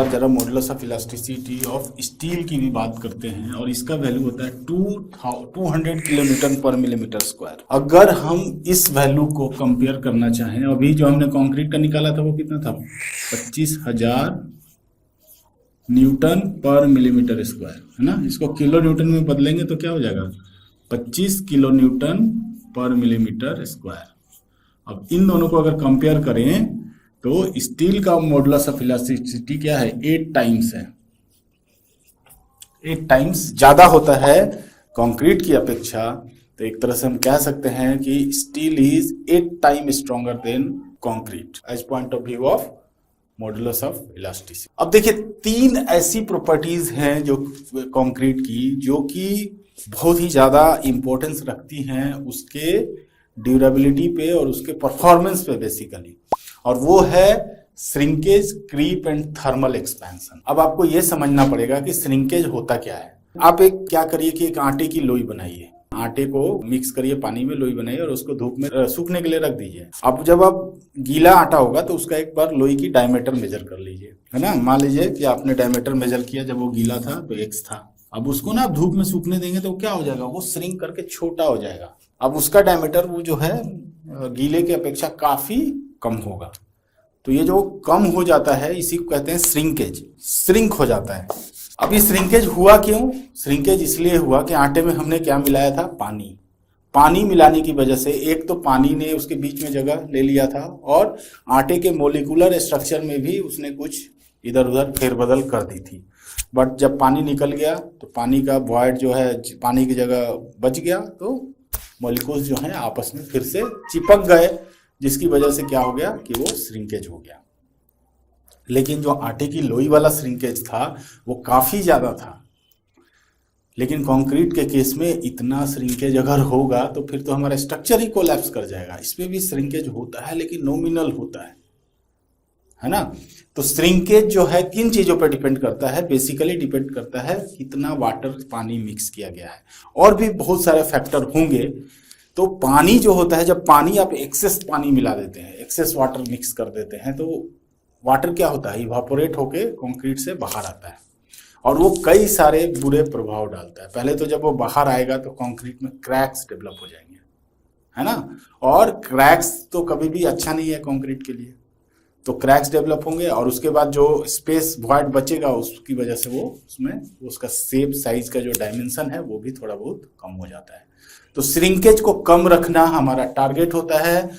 बार जरा modulus of elasticity of steel की भी बात करते हैं, और इसका वैल्यू होता है 200 किलोन्यूटन पर मिलीमीटर स्क्वायर। अगर हम इस वैल्यू को कंपेयर करना चाहें, अभी जो हमने कंक्रीट का निकाला था वो कितना था, 25,000 न्यूटन पर मिलीमीटर स्क्वायर, है ना। इसको किलो न्यूटन में बदलेंगे तो क्या हो जाएगा, 25 किलो न्यूटन पर मिलीमीटर स्क्वायर। अब इन दोनों को अगर कंपेयर करें तो स्टील का मॉडुलस ऑफ इलास्टिसिटी क्या है, 8 टाइम्स है, 8 टाइम्स ज्यादा होता है कंक्रीट की अपेक्षा। तो एक तरह से हम कह सकते हैं कि steel is 8 time stronger than concrete as point of view of modulus of elasticity. अब देखिए 3 ऐसी प्रॉपर्टीज हैं जो कंक्रीट की, जो कि बहुत ही ज्यादा इंपॉर्टेंस रखती हैं उसके ड्यूरेबिलिटी पे और उसके परफॉर्मेंस पे बेसिकली, और वो है shrinkage, creep and thermal expansion. अब आपको ये समझना पड़ेगा कि श्रिंकेज होता क्या है। आप एक क्या करिए कि एक आटे की लोई बनाइए, आटे को मिक्स करिए पानी में, लोई बनाइए और उसको धूप में सूखने के लिए रख दीजिए। अब जब आप गीला आटा होगा तो उसका एक बार लोई की डायमीटर मेजर कर लीजिए, है ना। मान लीजिए कि आपने डायमीटर मेजर किया, जब वो गीला था तो x था। अब उसको ना आप धूप में सूखने देंगे तो क्या हो जाएगा, वो श्रिंक करके छोटा हो जाएगा। अब उसका डायमीटर वो जो है गीले की अपेक्षा काफी कम होगा। तो ये जो कम हो जाता है इसी को कहते हैं श्रिंकेज, श्रिंक हो जाता है। अब ये श्रिंकेज हुआ क्यों, श्रिंकेज इसलिए हुआ कि आटे में हमने क्या मिलाया था, पानी। पानी मिलाने की वजह से एक तो पानी ने उसके बीच में जगह ले लिया था, और आटे के मोलिकुलर स्ट्रक्चर में भी उसने कुछ इधर उधर फेरबदल कर दी थी। बट जब पानी निकल गया तो पानी का वॉइड जो है, पानी की जगह बच गया, तो मॉलिक्यूल्स जो हैं आपस में फिर से चिपक गए, जिसकी वजह से क्या हो गया कि वो श्रिंकेज हो गया। लेकिन जो आटे की लोई वाला श्रिंकेज था वो काफी ज्यादा था। लेकिन कंक्रीट के केस में इतना श्रिंकेज अगर होगा तो फिर तो हमारा स्ट्रक्चर ही कोलैप्स कर जाएगा। इसमें भी श्रिंकेज होता है लेकिन नॉमिनल होता है ना। तो श्रिंकेज जो है किन चीजों पर डिपेंड करता है, बेसिकली डिपेंड करता है कितना वाटर पानी मिक्स किया गया है, और भी बहुत सारे फैक्टर होंगे। तो पानी जो होता है, जब पानी आप एक्सेस पानी मिला देते हैं, एक्सेस वाटर मिक्स कर देते हैं, तो वाटर क्या होता है, इवापोरेट होके कंक्रीट से बाहर आता है, और वो कई सारे बुरे प्रभाव डालता है। पहले तो जब वो बाहर आएगा तो कंक्रीट में क्रैक्स डेवलप हो जाएंगे, है ना। और क्रैक्स तो कभी भी अच्छा नहीं है कंक्रीट के लिए। तो क्रैक्स डेवलप होंगे, और उसके बाद जो स्पेस वॉइड बचेगा उसकी वजह से वो उसमें उसका शेप, साइज का जो डायमेंशन है वो भी थोड़ा बहुत कम हो जाता है। तो श्रिंकेज को कम रखना हमारा टारगेट होता है।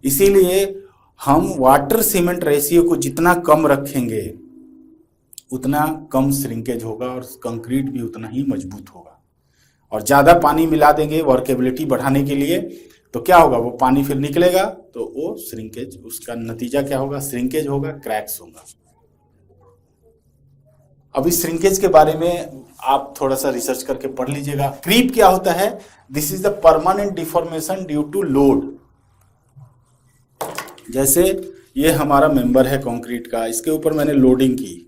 इसीलिए हम वाटर सीमेंट रेशियो को जितना कम रखेंगे उतना कम श्रिंकेज होगा, और कंक्रीट भी उतना ही मजबूत होगा। और ज्यादा पानी मिला देंगे वर्केबिलिटी बढ़ाने के लिए, तो क्या होगा, वो पानी फिर निकलेगा तो वो श्रिंकेज, उसका नतीजा क्या होगा, श्रिंकेज होगा, क्रैक्स होगा। अभी श्रिंकेज के बारे में आप थोड़ा सा रिसर्च करके पढ़ लीजिएगा। क्रीप क्या होता है, this is the permanent deformation due to load. जैसे ये हमारा मेंबर है कंक्रीट का, इसके ऊपर मैंने लोडिंग की।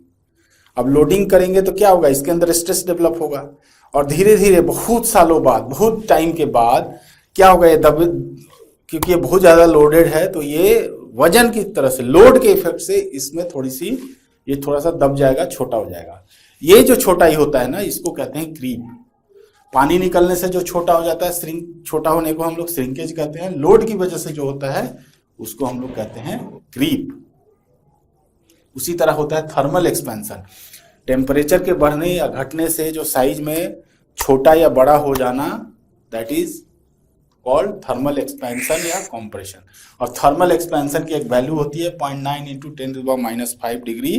अब लोडिंग करेंगे तो क्या होगा, इसके अंदर स्ट्रेस डेवलप होगा, और धीरे धीरे बहुत सालों बाद, बहुत टाइम के बाद क्या होगा, ये क्योंकि ये बहुत ज्यादा लोडेड है तो ये वजन की तरह से, लोड के इफेक्ट से इसमें थोड़ी सी ये थोड़ा सा दब जाएगा, छोटा हो जाएगा। ये जो छोटाई होता है ना, इसको कहते हैं क्रीप। पानी निकलने से जो छोटा हो जाता है, छोटा होने को हम लोग श्रिंकेज कहते हैं। लोड की वजह से जो होता है उसको हम लोग कहते हैं क्रीप। उसी तरह होता है थर्मल एक्सपेंशन। टेम्परेचर के बढ़ने या घटने से जो साइज में छोटा या बड़ा हो जाना, that is called thermal expansion या कॉम्प्रेशन। और थर्मल एक्सपेंशन की एक वैल्यू होती है 0.9 × 10⁻⁵ डिग्री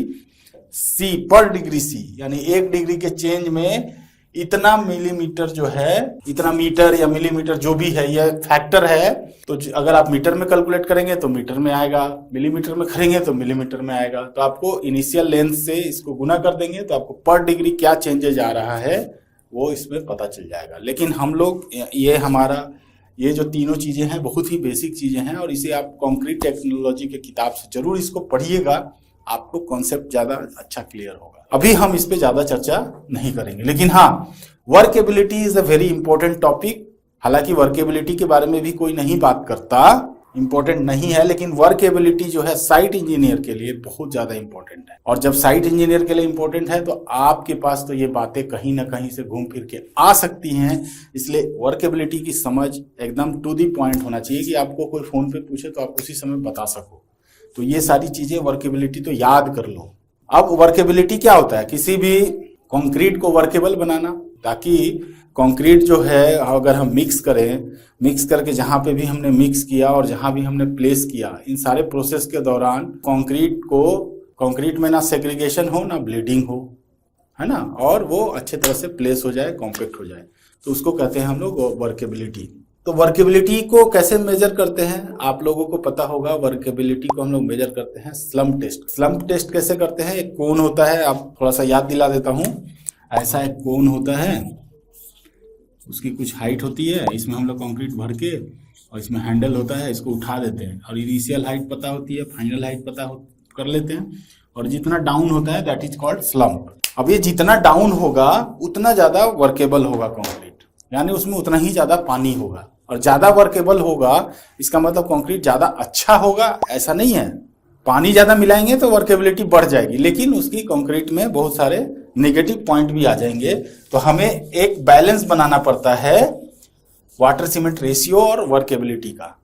सी पर डिग्री सी, यानी 1 डिग्री के चेंज में इतना मिलीमीटर जो है, इतना मीटर या मिलीमीटर जो भी है, यह फैक्टर है। तो अगर आप मीटर में कैलकुलेट करेंगे तो मीटर में आएगा, मिलीमीटर में करेंगे तो मिलीमीटर में आएगा। तो आपको इनिशियल लेंथ से इसको गुना कर देंगे तो आपको पर डिग्री क्या चेंजेज आ रहा है वो इसमें पता चल जाएगा। लेकिन हम लोग ये जो तीनों चीजें हैं बहुत ही बेसिक चीजें हैं, और इसे आप कंक्रीट टेक्नोलॉजी के किताब से जरूर इसको पढ़िएगा, आपको कॉन्सेप्ट ज्यादा अच्छा क्लियर होगा। अभी हम इस पे ज्यादा चर्चा नहीं करेंगे, लेकिन हाँ, workability is a very important topic. हालांकि वर्केबिलिटी के बारे में भी कोई नहीं बात करता, इंपॉर्टेंट नहीं है, लेकिन वर्केबिलिटी जो है साइट इंजीनियर के लिए बहुत ज्यादा इंपॉर्टेंट है। और जब साइट इंजीनियर के लिए इंपॉर्टेंट है तो आपके पास तो ये बातें कहीं ना कहीं से घूम फिर के आ सकती हैं। इसलिए वर्केबिलिटी की समझ एकदम टू दी पॉइंट होना चाहिए कि आपको कोई फोन पे पूछे तो आप उसी समय बता सको। तो ये सारी चीजें वर्केबिलिटी तो याद कर लो। अब वर्केबिलिटी क्या होता है? किसी भी कंक्रीट को वर्केबल बनाना, ताकि कंक्रीट जो है अगर हम मिक्स करें, मिक्स करके जहां पे भी हमने मिक्स किया और जहां भी हमने प्लेस किया, इन सारे प्रोसेस के दौरान कंक्रीट में ना सेग्रीगेशन हो ना ब्लीडिंग हो, है ना, और वो अच्छे तरह से प्लेस हो जाए, कॉम्पैक्ट हो जाए, तो उसको कहते हैं हम लोग वर्केबिलिटी। तो वर्केबिलिटी को कैसे मेजर करते हैं? आप लोगों को पता होगा, वर्केबिलिटी को हम लोग मेजर करते हैं स्लम्प टेस्ट। स्लम्प टेस्ट कैसे करते हैं? एक कोन होता है, आप थोड़ा सा याद दिला देता हूं। ऐसा एक कोन होता है, उसकी कुछ हाइट होती है, इसमें हम लोग कंक्रीट भर के, और इसमें हैंडल होता है, इसको उठा देते हैं, और इनिशियल हाइट पता होती है, फाइनल हाइट कर लेते हैं, और जितना डाउन होता है दैट इज कॉल्ड स्लम्प। अब ये जितना डाउन होगा उतना ज्यादा वर्केबल होगा कंक्रीट, यानी उसमें उतना ही ज्यादा पानी होगा, और ज्यादा वर्केबल होगा इसका मतलब कंक्रीट ज्यादा अच्छा होगा ऐसा नहीं है। पानी ज्यादा मिलाएंगे तो वर्केबिलिटी बढ़ जाएगी, लेकिन उसकी कंक्रीट में बहुत सारे नेगेटिव पॉइंट भी आ जाएंगे। तो हमें एक बैलेंस बनाना पड़ता है वाटर सीमेंट रेशियो और वर्केबिलिटी का,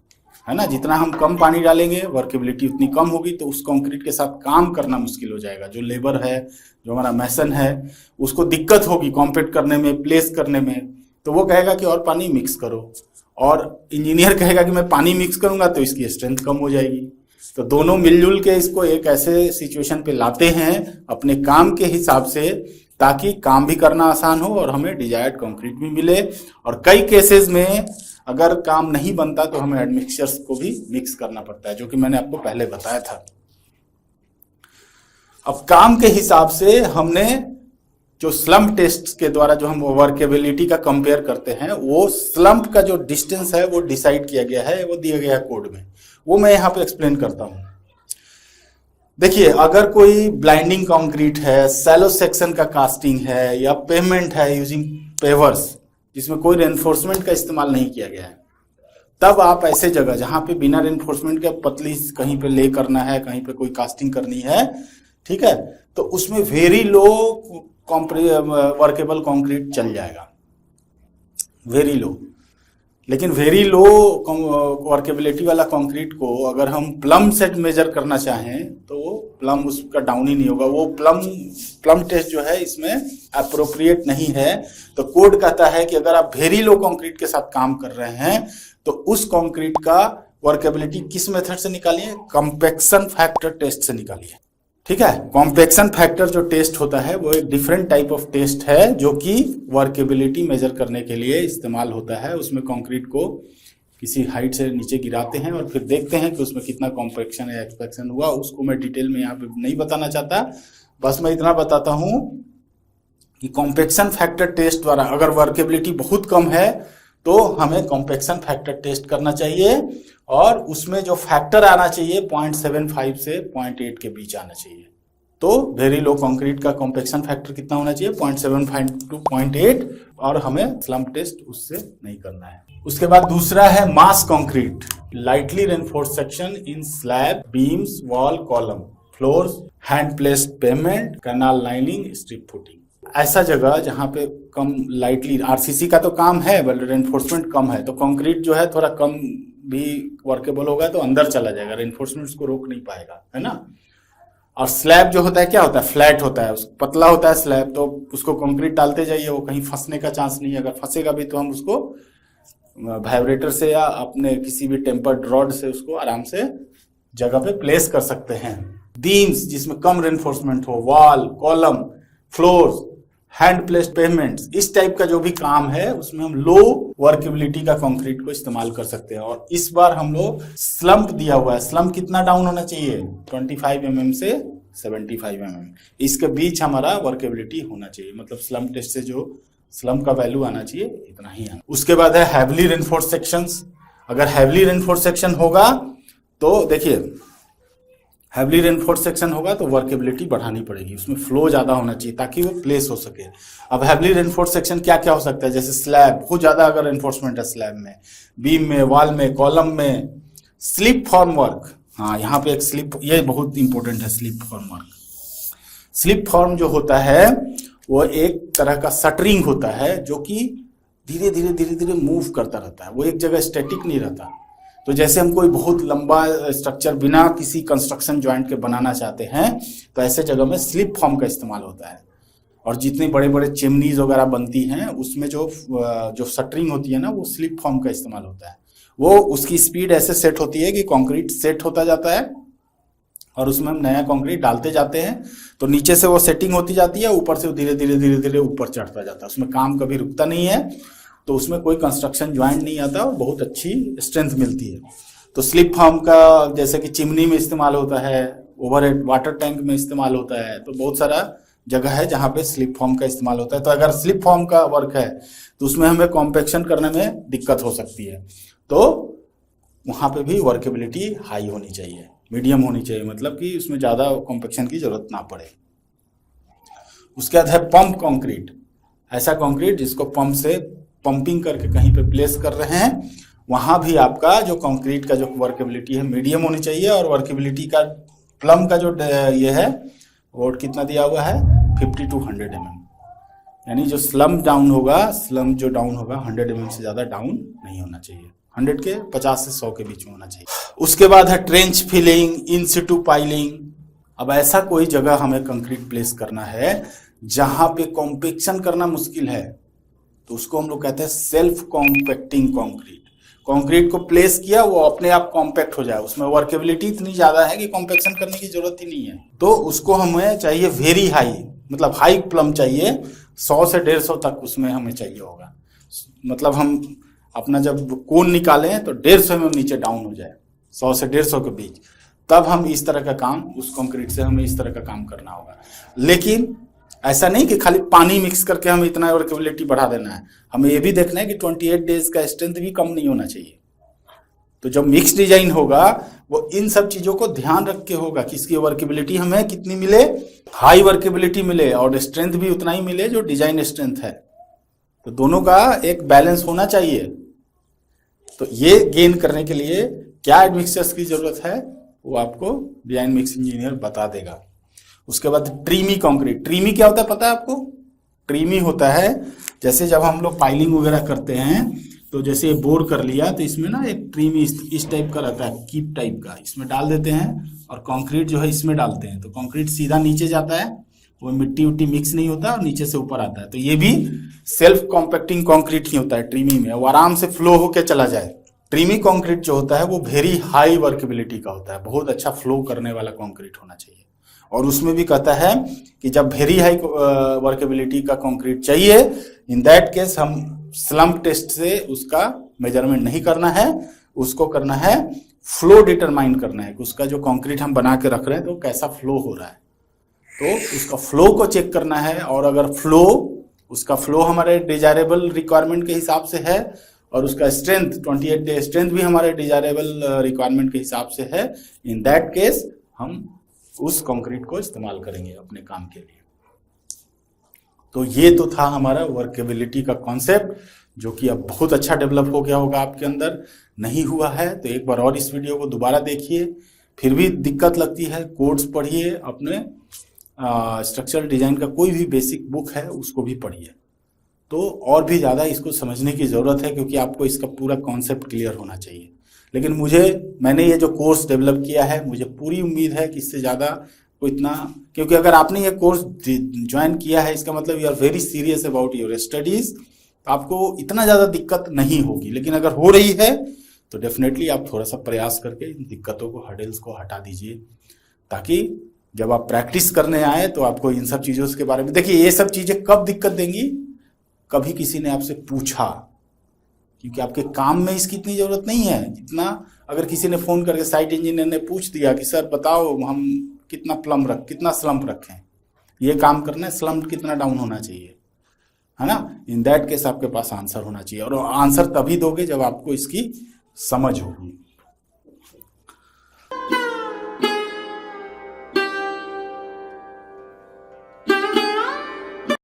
है ना। जितना हम कम पानी डालेंगे वर्केबिलिटी उतनी कम होगी, तो उस कंक्रीट के साथ काम करना मुश्किल हो जाएगा। जो लेबर है, जो हमारा मैसन है, उसको दिक्कत होगी कॉम्पैक्ट करने में, प्लेस करने में, तो वो कहेगा कि और पानी मिक्स करो, और इंजीनियर कहेगा कि मैं पानी मिक्स करूंगा तो इसकी स्ट्रेंथ कम हो जाएगी। तो दोनों मिलजुल के इसको एक ऐसे सिचुएशन पे लाते हैं अपने काम के हिसाब से, ताकि काम भी करना आसान हो और हमें डिजायर्ड कंक्रीट भी मिले। और कई केसेस में अगर काम नहीं बनता तो हमें एडमिक्सचर्स को भी मिक्स करना पड़ता है, जो कि मैंने आपको पहले बताया था। अब काम के हिसाब से हमने जो स्लम्प टेस्ट के द्वारा जो हम वर्केबिलिटी का कंपेयर करते हैं, वो स्लम्प का जो डिस्टेंस है वो डिसाइड किया गया है, वो दिया गया है कोड में, वो मैं यहां पे एक्सप्लेन करता हूं। देखिए, अगर कोई ब्लाइंडिंग कंक्रीट है, सैलो सेक्शन का कास्टिंग है, या पेमेंट है यूजिंग पेवर्स, जिसमें कोई रेनफोर्समेंट का इस्तेमाल नहीं किया गया है, तब आप ऐसे जगह जहां पे बिना रेनफोर्समेंट के पतली कहीं पे ले करना है, कहीं पे कोई कास्टिंग करनी है, ठीक है, तो उसमें वेरी लो वर्केबल कंक्रीट चल जाएगा, वेरी लो। लेकिन वेरी लो वर्केबिलिटी वाला कंक्रीट को अगर हम प्लम सेट मेजर करना चाहें तो प्लम उसका डाउन ही नहीं होगा। वो प्लम टेस्ट जो है इसमें अप्रोप्रिएट नहीं है। तो कोड कहता है कि अगर आप वेरी लो कंक्रीट के साथ काम कर रहे हैं तो उस कंक्रीट का वर्केबिलिटी किस मेथड से निकालिए? कंपैक्शन फैक्टर टेस्ट से निकालिए, ठीक है। कॉम्पैक्शन फैक्टर जो टेस्ट होता है वो एक डिफरेंट टाइप ऑफ टेस्ट है, जो कि वर्केबिलिटी मेजर करने के लिए इस्तेमाल होता है। उसमें कंक्रीट को किसी हाइट से नीचे गिराते हैं और फिर देखते हैं कि उसमें कितना कॉम्पैक्शन या एक्सपेक्शन हुआ। उसको मैं डिटेल में यहाँ पे नहीं बताना चाहता, बस मैं इतना बताता हूं कि कॉम्पैक्शन फैक्टर टेस्ट द्वारा अगर वर्केबिलिटी बहुत कम है तो हमें कॉम्पैक्शन फैक्टर टेस्ट करना चाहिए, और उसमें जो फैक्टर आना चाहिए 0.75 से 0.8 के बीच आना चाहिए। तो वेरी लो कंक्रीट का कॉम्पैक्शन फैक्टर कितना होना चाहिए? 0.75 to 0.8, और हमें स्लम्प टेस्ट उससे नहीं करना है। उसके बाद दूसरा है mass concrete, lightly reinforced section in slab, beams, wall, column, floors, hand placed pavement, canal lining, strip footing. ऐसा जगह जहां पे कम लाइटली, आरसीसी का तो काम है बट रेनफोर्समेंट कम है, तो कंक्रीट जो है थोड़ा कम भी वर्केबल होगा तो अंदर चला जाएगा, रेनफोर्समेंट उसको रोक नहीं पाएगा, है ना। और स्लैब जो होता है क्या होता है? फ्लैट होता है, पतला होता है स्लैब, तो उसको कंक्रीट डालते जाइए, वो कहीं फंसने का चांस नहीं है। अगर फंसेगा भी तो हम उसको वाइब्रेटर से या अपने किसी भी टेम्पर्ड रॉड से उसको आराम से जगह पे प्लेस कर सकते हैं। बीम्स जिसमें कम रेनफोर्समेंट हो, wall, column, floors, hand placed pavements, इस टाइप का जो भी काम है उसमें हम लो वर्केबिलिटी का कंक्रीट को इस्तेमाल कर सकते हैं। और इस बार हम लोग स्लम्प दिया हुआ है, स्लम्प कितना डाउन होना चाहिए? 25 mm से 75 mm, इसके बीच हमारा वर्केबिलिटी होना चाहिए। मतलब स्लम्प टेस्ट से जो स्लम्प का वैल्यू आना चाहिए इतना ही आना। उसके बाद है हैवली रेनफोर्स्ड सेक्शंस। अगर हैवली रेनफोर्स्ड सेक्शन होगा तो देखिए, हैवली रेनफोर्स्ड सेक्शन होगा तो वर्केबिलिटी बढ़ानी पड़ेगी, उसमें फ्लो ज्यादा होना चाहिए ताकि वो प्लेस हो सके। अब हैवली रेनफोर्स्ड सेक्शन क्या क्या हो सकता है? जैसे स्लैब, बहुत ज्यादा अगर रेनफोर्समेंट है स्लैब में, बीम में, वॉल में, कॉलम में, स्लिप फॉर्म वर्क, हाँ यहाँ पे एक स्लिप, ये बहुत इंपॉर्टेंट है slip form work. Slip form जो होता है वो एक तरह का शटरिंग होता है जो कि धीरे धीरे धीरे धीरे मूव करता रहता है, वो एक जगह स्टैटिक नहीं रहता। तो जैसे हम कोई बहुत लंबा स्ट्रक्चर बिना किसी कंस्ट्रक्शन ज्वाइंट के बनाना चाहते हैं तो ऐसे जगह में स्लिप फॉर्म का इस्तेमाल होता है। और जितनी बड़े बड़े चिमनीज वगैरह बनती हैं उसमें जो शटरिंग होती है ना वो स्लिप फॉर्म का इस्तेमाल होता है। वो उसकी स्पीड ऐसे सेट होती है कि कंक्रीट सेट होता जाता है और उसमें हम नया कंक्रीट डालते जाते हैं, तो नीचे से वो सेटिंग होती जाती है, ऊपर से धीरे धीरे धीरे धीरे ऊपर चढ़ता जाता है, उसमें काम कभी रुकता नहीं है, तो उसमें कोई कंस्ट्रक्शन ज्वाइंट नहीं आता और बहुत अच्छी स्ट्रेंथ मिलती है। तो स्लिप फॉर्म का जैसे कि चिमनी में इस्तेमाल होता है, ओवरहेड वाटर टैंक में इस्तेमाल होता है, तो बहुत सारा जगह है जहाँ पे स्लिप फॉर्म का इस्तेमाल होता है। तो अगर स्लिप फॉर्म का वर्क है तो उसमें हमें कॉम्पैक्शन करने में दिक्कत हो सकती है, तो वहाँ पे भी वर्केबिलिटी हाई होनी चाहिए, मीडियम होनी चाहिए, मतलब कि उसमें ज़्यादा कॉम्पैक्शन की जरूरत ना पड़े। उसके बाद है पंप कंक्रीट, ऐसा कंक्रीट जिसको पंप से पंपिंग करके कहीं पे प्लेस कर रहे हैं, वहाँ भी आपका जो कंक्रीट का जो वर्केबिलिटी है मीडियम होनी चाहिए। और वर्केबिलिटी का प्लम का जो ये है वो कितना दिया हुआ है 50 to 100 mm, यानी जो स्लम डाउन होगा, स्लम जो डाउन होगा 100 mm से ज़्यादा डाउन नहीं होना चाहिए, 100 के 50 से 100 के बीच में होना चाहिए। उसके बाद है ट्रेंच फिलिंग, इन सिटू पाइलिंग। अब ऐसा कोई जगह हमें कंक्रीट प्लेस करना है जहां पे कॉम्पैक्शन करना मुश्किल है, तो उसको हम लोग कहते हैं सेल्फ कॉम्पैक्टिंग कंक्रीट। कंक्रीट को प्लेस किया वो अपने आप कॉम्पैक्ट हो जाए, उसमें वर्केबिलिटी इतनी ज्यादा है कि कॉम्पैक्शन करने की जरूरत ही नहीं है। तो उसको हमें चाहिए वेरी हाई, मतलब हाई प्लम चाहिए, 100 से 150 तक उसमें हमें चाहिए होगा। मतलब हम अपना जब कोन निकालें तो 150 में नीचे डाउन हो जाए, 100 से 150 के बीच, तब हम इस तरह का काम, उस कंक्रीट से हमें इस तरह का काम करना होगा। लेकिन ऐसा नहीं कि खाली पानी मिक्स करके हमें इतना वर्केबिलिटी बढ़ा देना है, हमें ये भी देखना है कि 28 डेज का स्ट्रेंथ भी कम नहीं होना चाहिए। तो जब मिक्स डिजाइन होगा वो इन सब चीजों को ध्यान रख के होगा कि इसकी वर्केबिलिटी हमें कितनी मिले, हाई वर्केबिलिटी मिले और स्ट्रेंथ भी उतना ही मिले जो डिजाइन स्ट्रेंथ है। तो दोनों का एक बैलेंस होना चाहिए। तो ये गेन करने के लिए क्या एडमिक्सचर्स की जरूरत है वो आपको डिजाइन मिक्स इंजीनियर बता देगा। उसके बाद ट्रीमी कंक्रीट। ट्रीमी क्या होता है पता है आपको? ट्रीमी होता है जैसे जब हम लोग पाइलिंग वगैरह करते हैं तो जैसे बोर कर लिया तो इसमें ना एक ट्रीमी इस टाइप का रहता है, कीप टाइप का, इसमें डाल देते हैं और कंक्रीट जो है इसमें डालते हैं, तो कंक्रीट सीधा नीचे जाता है, वो मिट्टी उट्टी मिक्स नहीं होता और नीचे से ऊपर आता है। तो ये भी सेल्फ कॉम्पैक्टिंग कंक्रीट ही होता है ट्रीमी में, वो आराम से फ्लो होके चला जाए। ट्रीमी कंक्रीट जो होता है वो वेरी हाई वर्केबिलिटी का होता है, बहुत अच्छा फ्लो करने वाला कंक्रीट होना चाहिए। और उसमें भी कहता है कि जब वेरी हाई वर्केबिलिटी का कंक्रीट चाहिए, इन दैट केस हम स्लम्प टेस्ट से उसका मेजरमेंट नहीं करना है, उसको करना है फ्लो डिटरमाइन करना है कि उसका जो कंक्रीट हम बना के रख रहे हैं तो कैसा फ्लो हो रहा है, तो उसका फ्लो को चेक करना है। और अगर उसका फ्लो हमारे डिजायरेबल रिक्वायरमेंट के हिसाब से है और उसका स्ट्रेंथ 28 डे स्ट्रेंथ भी हमारे डिजायरेबल रिक्वायरमेंट के हिसाब से है, इन दैट केस हम उस कंक्रीट को इस्तेमाल करेंगे अपने काम के लिए। तो ये तो था हमारा वर्केबिलिटी का कॉन्सेप्ट, जो कि अब बहुत अच्छा डेवलप हो गया होगा आपके अंदर। नहीं हुआ है तो एक बार और इस वीडियो को दोबारा देखिए, फिर भी दिक्कत लगती है कोड्स पढ़िए, अपने स्ट्रक्चरल डिजाइन का कोई भी बेसिक बुक है उसको भी पढ़िए, तो और भी ज़्यादा इसको समझने की ज़रूरत है, क्योंकि आपको इसका पूरा कॉन्सेप्ट क्लियर होना चाहिए। लेकिन मैंने ये जो कोर्स डेवलप किया है, मुझे पूरी उम्मीद है कि इससे ज़्यादा को इतना, क्योंकि अगर आपने ये कोर्स ज्वाइन किया है इसका मतलब you are very serious about your studies, आपको इतना ज़्यादा दिक्कत नहीं होगी। लेकिन अगर हो रही है तो डेफिनेटली आप थोड़ा सा प्रयास करके इन दिक्कतों को, हर्डल्स को हटा दीजिए, ताकि जब आप प्रैक्टिस करने आए तो आपको इन सब चीज़ों के बारे में, देखिए ये सब चीज़ें कब दिक्कत देंगी, कभी किसी ने आपसे पूछा, क्योंकि आपके काम में इसकी इतनी जरूरत नहीं है जितना अगर किसी ने फोन करके साइट इंजीनियर ने पूछ दिया कि सर बताओ हम कितना स्लम्प रखें, ये काम करना है, स्लम्प कितना डाउन होना चाहिए, है ना। इन दैट केस आपके पास आंसर होना चाहिए, और आंसर तभी दोगे जब आपको इसकी समझ होगी।